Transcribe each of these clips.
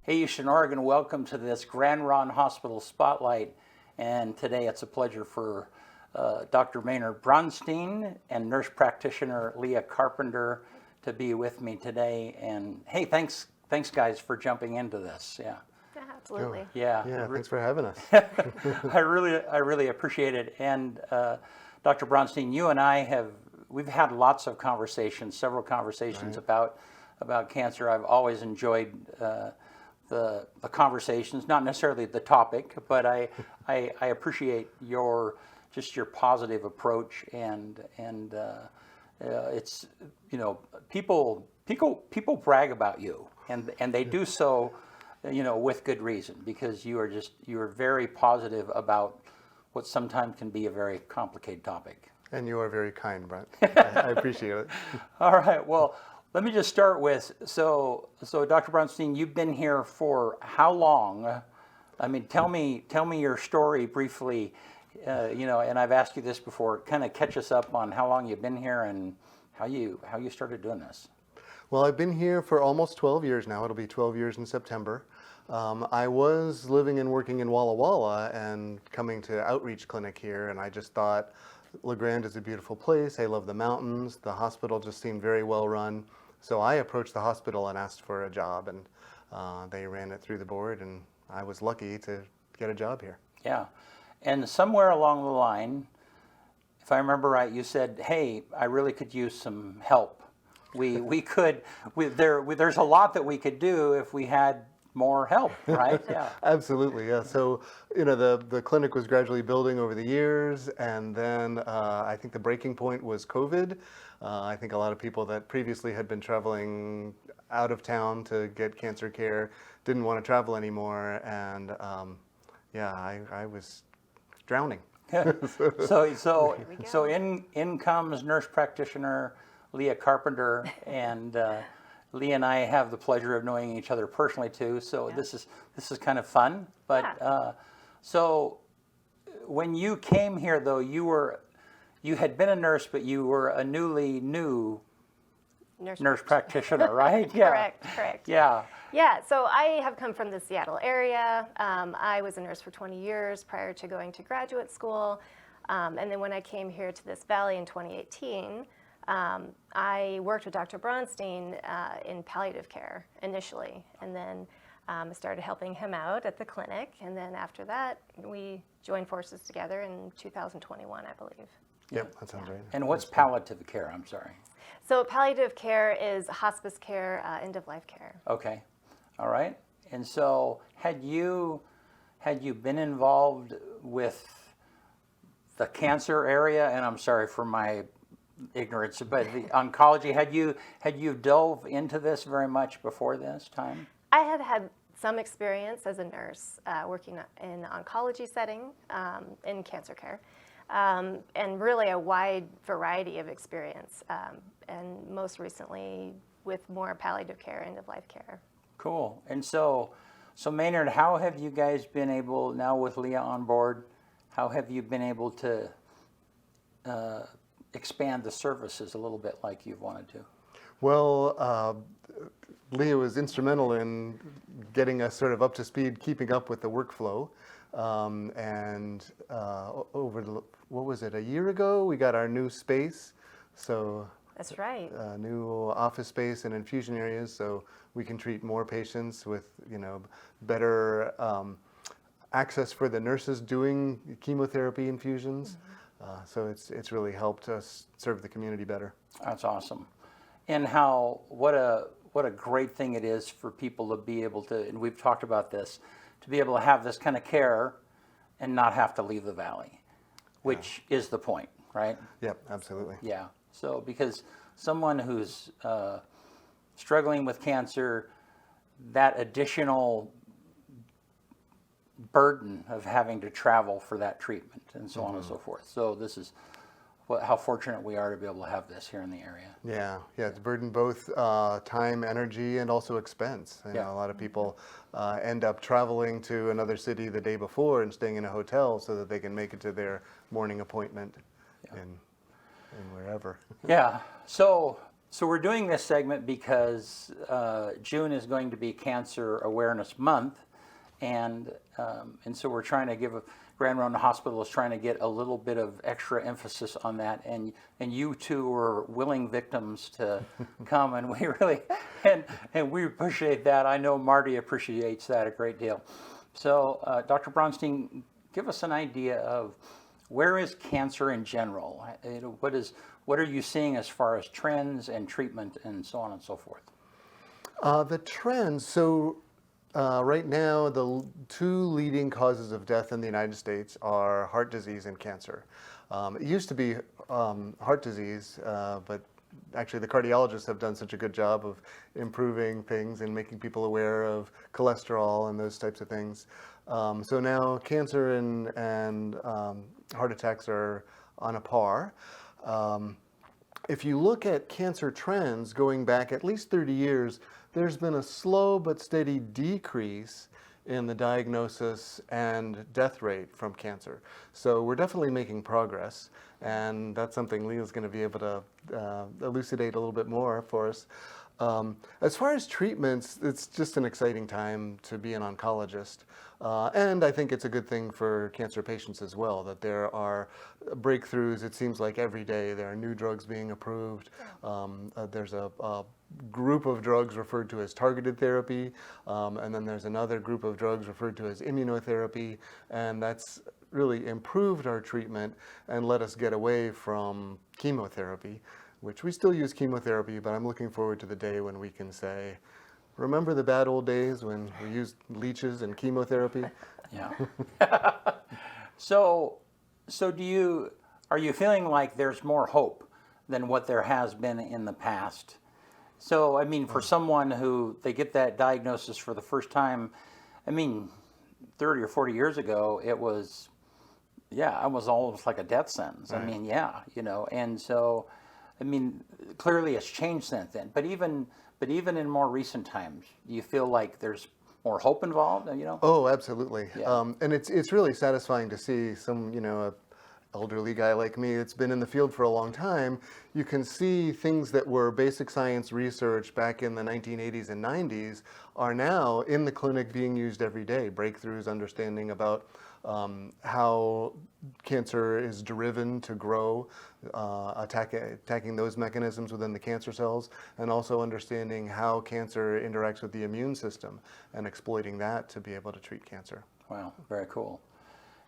Hey, Eastern Oregon, welcome to this Grand Ron Hospital Spotlight. And today it's a pleasure for Dr. Maynard Bronstein and nurse practitioner Leah Carpenter to be with me today. And hey, thanks guys for jumping into this. Yeah. Absolutely. Yeah. Thanks for having us. I really appreciate it. And Dr. Bronstein, you and we've had lots of conversations, several conversations about cancer. I've always enjoyed the conversations, not necessarily the topic, but I appreciate your positive approach and it's, you know, people brag about you and they do so, you know, with good reason, because you are very positive about what sometimes can be a very complicated topic. And you are very kind, Brent. I appreciate it. All right. Well, let me just start with, so Dr. Bronstein, you've been here for how long? I mean, tell me your story briefly, you know, and I've asked you this before, kind of catch us up on how long you've been here and how you started doing this. Well, I've been here for almost 12 years now. It'll be 12 years in September. I was living and working in Walla Walla and coming to outreach clinic here, and I just thought La Grande is a beautiful place. I love the mountains. The hospital just seemed very well run. So I approached the hospital and asked for a job, and they ran it through the board, and I was lucky to get a job here. Yeah. And somewhere along the line, if I remember right, you said, hey, I really could use some help. There's a lot that we could do if we had more help, right? Yeah. Absolutely, yeah. So, you know, the clinic was gradually building over the years, and then I think the breaking point was COVID. I think a lot of people that previously had been traveling out of town to get cancer care didn't want to travel anymore, and I was drowning. So in comes nurse practitioner Leah Carpenter, and Leah and I have the pleasure of knowing each other personally too. So this is kind of fun. But so when you came here, though, you had been a nurse, but you were a newly new nurse practitioner, right? Yeah. Correct. Yeah. Yeah, so I have come from the Seattle area. I was a nurse for 20 years prior to going to graduate school. And then when I came here to this valley in 2018, I worked with Dr. Bronstein in palliative care initially, and then I started helping him out at the clinic, and then after that, we joined forces together in 2021, I believe. Yep, that sounds right. And what's palliative care? I'm sorry. So palliative care is hospice care, end-of-life care. Okay, all right. And so had you been involved with the cancer area? And I'm sorry for my ignorance, but the oncology, had you dove into this very much before this time? I had some experience as a nurse working in the oncology setting in cancer care, and really a wide variety of experience, and most recently with more palliative care, end-of-life care. Cool. And so Maynard, how have you guys been able, now with Leah on board, how have you been able to expand the services a little bit like you've wanted to? Well, Leah was instrumental in getting us sort of up to speed, keeping up with the workflow. What was it, a year ago, we got our new space. So that's right. New office space and infusion areas, so we can treat more patients with, you know, better access for the nurses doing chemotherapy infusions. So it's really helped us serve the community better. That's awesome. And what a great thing it is for people to be able to, and we've talked about this, to be able to have this kind of care and not have to leave the valley, which is the point, right? Yep, absolutely. Yeah. So because someone who's struggling with cancer, that additional burden of having to travel for that treatment and so on and so forth. So this is how fortunate we are to be able to have this here in the area. Yeah, it's burdened both time, energy, and also expense. You know, a lot of people end up traveling to another city the day before and staying in a hotel so that they can make it to their morning appointment in wherever. Yeah. So So we're doing this segment because June is going to be Cancer Awareness Month, and so we're trying to give Grand Round Hospital is trying to get a little bit of extra emphasis on that, and you two were willing victims to come, and we really and we appreciate that. I know Marty appreciates that a great deal. So Dr. Bronstein, give us an idea of where is cancer in general? What are you seeing as far as trends and treatment and so on and so forth? The trends, so right now the two leading causes of death in the United States are heart disease and cancer. It used to be heart disease, but actually the cardiologists have done such a good job of improving things and making people aware of cholesterol and those types of things. So now cancer and heart attacks are on a par. If you look at cancer trends going back at least 30 years, there's been a slow but steady decrease in the diagnosis and death rate from cancer. So we're definitely making progress, and that's something Leah's going to be able to elucidate a little bit more for us. As far as treatments, it's just an exciting time to be an oncologist. And I think it's a good thing for cancer patients as well, that there are breakthroughs. It seems like every day there are new drugs being approved. There's a group of drugs referred to as targeted therapy, and then there's another group of drugs referred to as immunotherapy, and that's really improved our treatment and let us get away from chemotherapy, which we still use chemotherapy, but I'm looking forward to the day when we can say, remember the bad old days when we used leeches and chemotherapy? Yeah. So are you feeling like there's more hope than what there has been in the past? So, I mean, for someone who they get that diagnosis for the first time, I mean, 30 or 40 years ago, it was almost like a death sentence. Right. I mean, and so, I mean, clearly it's changed since then. But even in more recent times, do you feel like there's more hope involved? Oh, absolutely. Yeah. And it's really satisfying to see some, a elderly guy like me that's been in the field for a long time. You can see things that were basic science research back in the 1980s and 90s are now in the clinic being used every day. Breakthroughs, understanding about how cancer is driven to grow, attacking those mechanisms within the cancer cells, and also understanding how cancer interacts with the immune system and exploiting that to be able to treat cancer. Wow, very cool.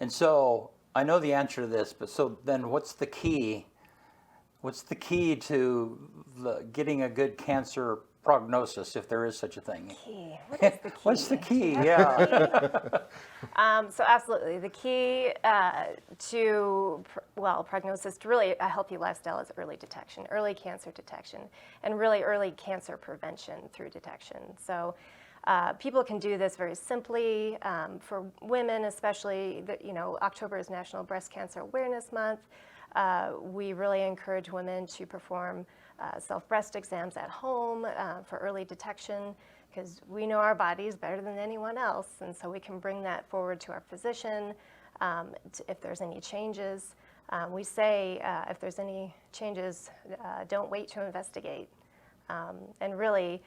And so I know the answer to this, but so then what's the key? What's the key to getting a good cancer prognosis, if there is such a thing? Key. What is the key? What's the key? Yeah. So absolutely, the key to prognosis, to really a healthy lifestyle, is early detection, early cancer detection, and really early cancer prevention through detection. So people can do this very simply. For women, especially, October is National Breast Cancer Awareness Month. We really encourage women to perform self-breast exams at home for early detection, because we know our bodies better than anyone else, and so we can bring that forward to our physician if there's any changes. We say if there's any changes, don't wait to investigate. And really,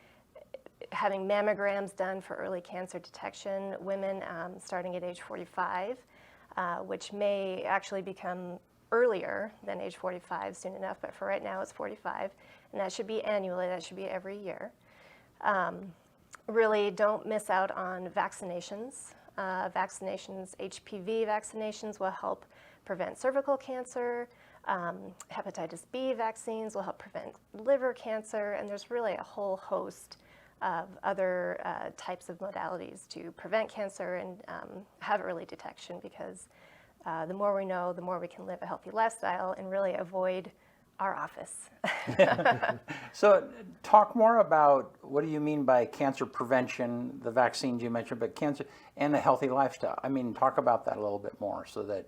having mammograms done for early cancer detection, women starting at age 45, which may actually become earlier than age 45 soon enough, but for right now it's 45, and that should be annually, that should be every year. Really don't miss out on vaccinations. HPV vaccinations will help prevent cervical cancer. Hepatitis B vaccines will help prevent liver cancer, and there's really a whole host of other types of modalities to prevent cancer and have early detection, because the more we know, the more we can live a healthy lifestyle and really avoid our office. So talk more about what do you mean by cancer prevention, the vaccines you mentioned, but cancer and a healthy lifestyle. I mean, talk about that a little bit more so that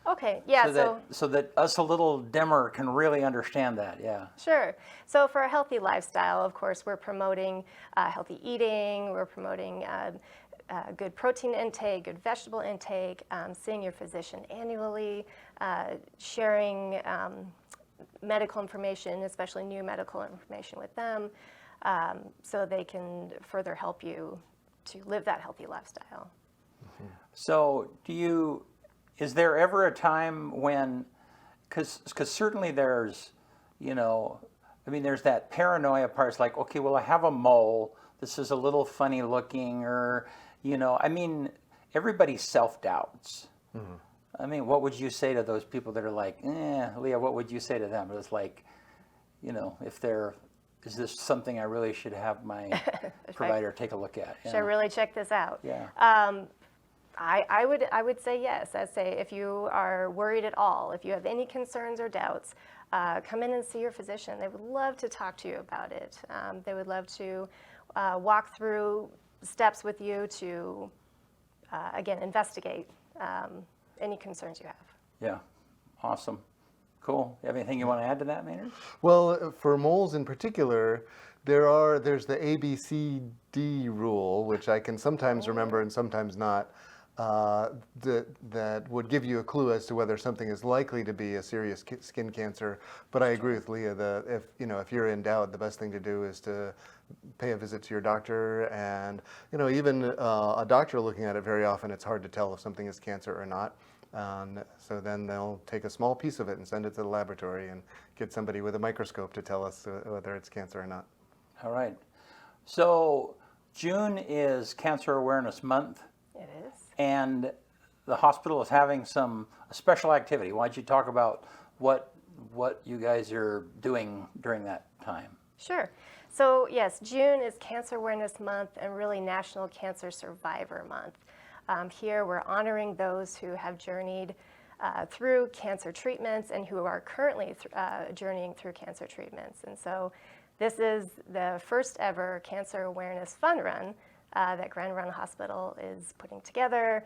Okay, yeah. So that us a little dimmer can really understand that, yeah. Sure. So for a healthy lifestyle, of course, we're promoting healthy eating, we're promoting good protein intake, good vegetable intake, seeing your physician annually, sharing medical information, especially new medical information with them, so they can further help you to live that healthy lifestyle. So is there ever a time when, because certainly there's, there's that paranoia part. It's like, okay, well, I have a mole. This is a little funny looking, or, everybody self-doubts. Mm-hmm. What would you say to those people that are like, Leah, what would you say to them? It's like, is this something I really should have my provider take a look at? Should I really check this out? Yeah. I would say yes. I'd say if you are worried at all, if you have any concerns or doubts, come in and see your physician. They would love to talk to you about it. They would love to walk through steps with you to, again, investigate any concerns you have. Yeah, awesome. Cool. You have anything you want to add to that, Maynard? Well, for moles in particular, there's the ABCD rule, which I can sometimes remember and sometimes not, that would give you a clue as to whether something is likely to be a serious skin cancer. But I agree with Leah that if you're in doubt, the best thing to do is to pay a visit to your doctor. And even a doctor looking at it, very often it's hard to tell if something is cancer or not. So then they'll take a small piece of it and send it to the laboratory and get somebody with a microscope to tell us whether it's cancer or not. All right. So June is Cancer Awareness Month. It is. And the hospital is having a special activity. Why don't you talk about what you guys are doing during that time? Sure. So yes, June is Cancer Awareness Month and really National Cancer Survivor Month. Here we're honoring those who have journeyed through cancer treatments and who are currently journeying through cancer treatments. And so this is the first ever Cancer Awareness Fun Run that Grand Run Hospital is putting together.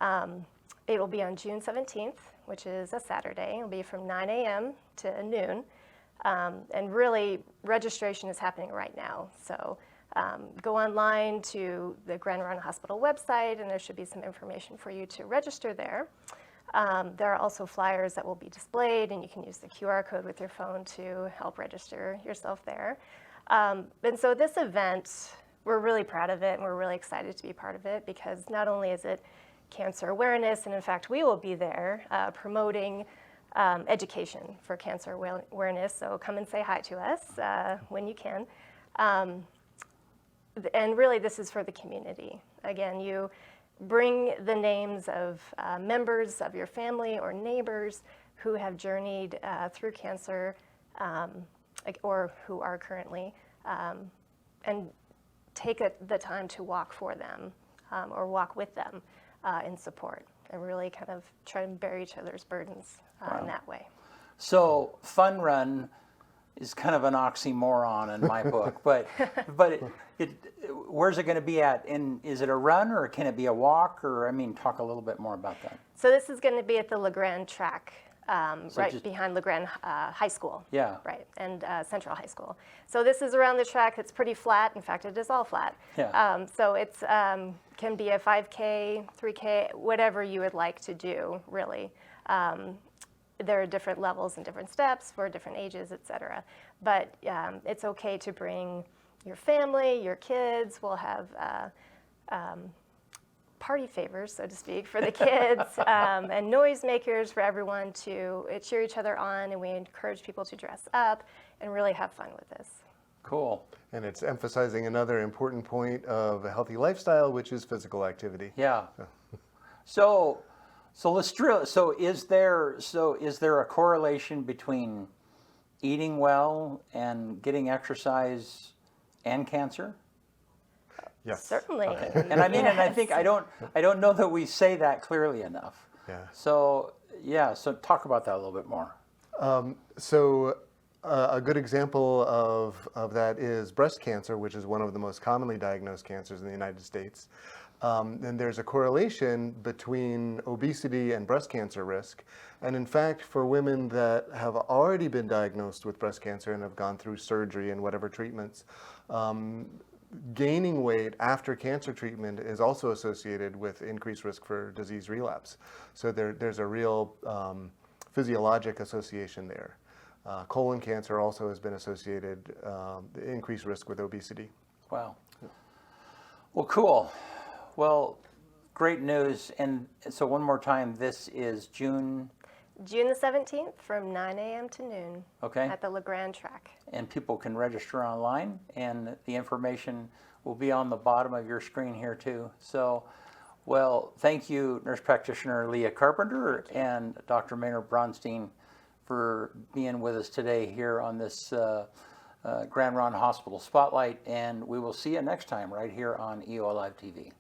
It will be on June 17th, which is a Saturday. It'll be from 9 a.m. to noon. And really, registration is happening right now. So go online to the Grand Run Hospital website, and there should be some information for you to register there. There are also flyers that will be displayed, and you can use the QR code with your phone to help register yourself there. And so this event, we're really proud of it, and we're really excited to be part of it, because not only is it cancer awareness, and in fact we will be there promoting education for cancer awareness, so come and say hi to us when you can. And really this is for the community. Again, you bring the names of members of your family or neighbors who have journeyed through cancer or who are currently, and take the time to walk for them or walk with them in support, and really kind of try to bear each other's burdens in that way. So Fun Run is kind of an oxymoron in my book, but where's it going to be at? And is it a run, or can it be a walk? Or talk a little bit more about that. So this is going to be at the LeGrand track, behind LeGrand High School. Yeah. Right, and Central High School. So this is around the track. It's pretty flat. In fact, it is all flat. Yeah. So it's can be a 5K, 3K, whatever you would like to do, really. There are different levels and different steps for different ages, et cetera. But it's okay to bring your family, your kids. We'll have party favors, so to speak, for the kids, and noisemakers for everyone to cheer each other on, and we encourage people to dress up and really have fun with this. Cool. And it's emphasizing another important point of a healthy lifestyle, which is physical activity. Yeah. So let's drill. So is there a correlation between eating well and getting exercise and cancer? Yes. Certainly. Okay. And I think I don't know that we say that clearly enough. Yeah. So talk about that a little bit more. A good example of that is breast cancer, which is one of the most commonly diagnosed cancers in the United States. And there's a correlation between obesity and breast cancer risk. And in fact, for women that have already been diagnosed with breast cancer and have gone through surgery and whatever treatments, gaining weight after cancer treatment is also associated with increased risk for disease relapse. So there's a real physiologic association there. Colon cancer also has been associated, increased risk with obesity. Wow. Well, cool. Well, great news. And so one more time, this is June, June the 17th from 9 a.m. to noon okay? at the LeGrand track. And people can register online, and the information will be on the bottom of your screen here too. So, well, thank you, Nurse Practitioner Leah Carpenter and Dr. Maynard Bronstein, for being with us today here on this Grand Ronde Hospital Spotlight, and we will see you next time right here on EO Live TV.